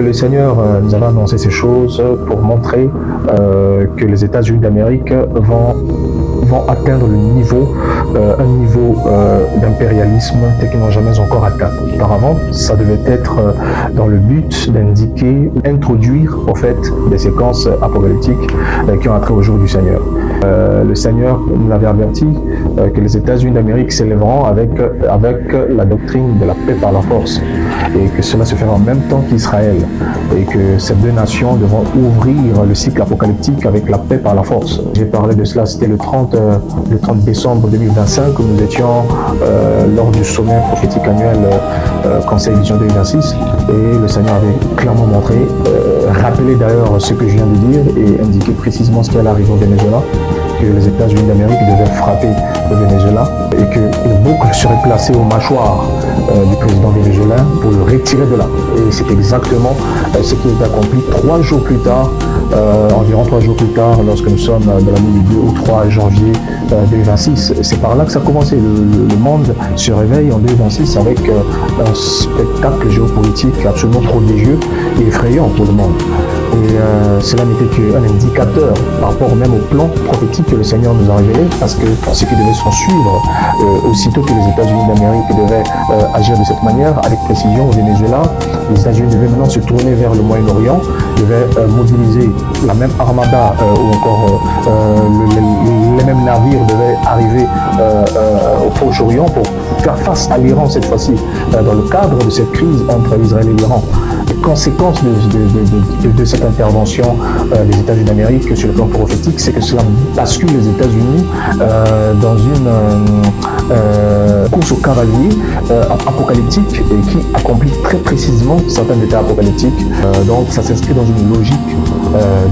Le Seigneur nous avait annoncé ces choses pour montrer que les États-Unis d'Amérique vont atteindre un niveau d'impérialisme tel qu'ils n'ont jamais encore atteint. Auparavant, ça devait être dans le but introduire au fait des séquences apocalyptiques qui ont attrait au jour du Seigneur. Le Seigneur nous avait averti que les États-Unis d'Amérique s'élèveront avec la doctrine de la paix par la force, et que cela se fera en même temps qu'Israël, et que ces deux nations devront ouvrir le cycle apocalyptique avec la paix par la force. J'ai parlé de cela, c'était le 30 décembre 2025, où nous étions lors du sommet prophétique annuel Conseil Vision 2026, et le Seigneur avait clairement montré, rappelé d'ailleurs ce que je viens de dire, et indiqué précisément ce qui allait arriver au Venezuela, que les États-Unis d'Amérique devaient frapper le Venezuela et que le boucle serait placé aux mâchoires du président vénézuélien pour le retirer de là. Et c'est exactement ce qui est accompli 3 jours plus tard, environ 3 jours plus tard, lorsque nous sommes dans la nuit du 2 au 3 janvier 2026. C'est par là que ça a commencé. Le monde se réveille en 2026 avec un spectacle géopolitique absolument prodigieux et effrayant pour le monde. Et cela n'était qu'un indicateur par rapport même au plan prophétique que le Seigneur nous a révélé, parce que ce qui devait s'en suivre, aussitôt que les États-Unis d'Amérique devaient agir de cette manière, avec précision au Venezuela, les États-Unis devaient maintenant se tourner vers le Moyen-Orient, devaient mobiliser la même armada ou encore les mêmes navires devaient arriver au Proche-Orient pour faire face à l'Iran cette fois-ci, dans le cadre de cette crise entre Israël et l'Iran. Les conséquences de cette intervention des États-Unis d'Amérique sur le plan prophétique, c'est que cela bascule les États-Unis dans une course au cavalier apocalyptique et qui accomplit très précisément certains états apocalyptiques. Donc ça s'inscrit dans une logique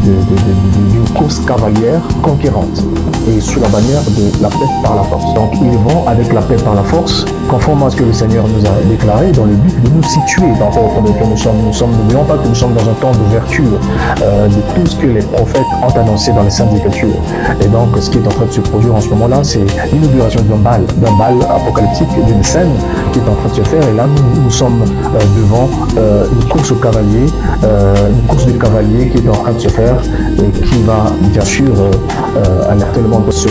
d'une course cavalière conquérante et sous la bannière de la paix par la force. Donc ils vont avec la paix par la force, conformément à ce que le Seigneur nous a déclaré, dans le but de nous situer dans lequel nous sommes. N'oublions pas que nous sommes dans un temps d'ouverture de tout ce que les prophètes ont annoncé dans les Saintes Écritures. Et donc ce qui est en train de se produire en ce moment-là, c'est l'inauguration d'un bal apocalyptique, d'une scène qui est en train de se faire. Et là, nous sommes devant une course au cavalier, une course de cavalier qui est en train de se faire et qui va bien sûr alerter le monde. Ce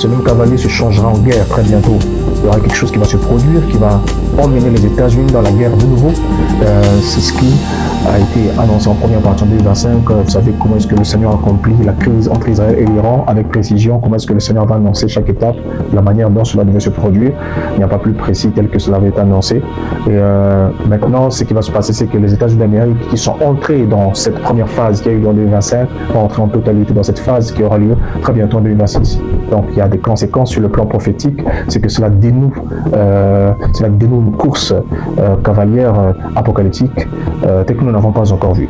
même cavalier se changera en guerre très bientôt. Il y aura quelque chose qui va se produire, qui va emmener les États-Unis dans la guerre de nouveau. C'est ce qui a été annoncé en première partie en 2025. Vous savez comment est-ce que le Seigneur accomplit la crise entre Israël et l'Iran avec précision, comment est-ce que le Seigneur va annoncer chaque étape, la manière dont cela devait se produire. Il n'y a pas plus précis tel que cela avait été annoncé. Et maintenant, ce qui va se passer, c'est que les États-Unis d'Amérique qui sont entrés dans cette première phase qui a eu lieu en 2025 vont entrer en totalité dans cette phase qui aura lieu très bientôt en 2026. Donc il y a des conséquences sur le plan prophétique, c'est que cela dénoue une course cavalière apocalyptique telle que nous n'avons pas encore vu.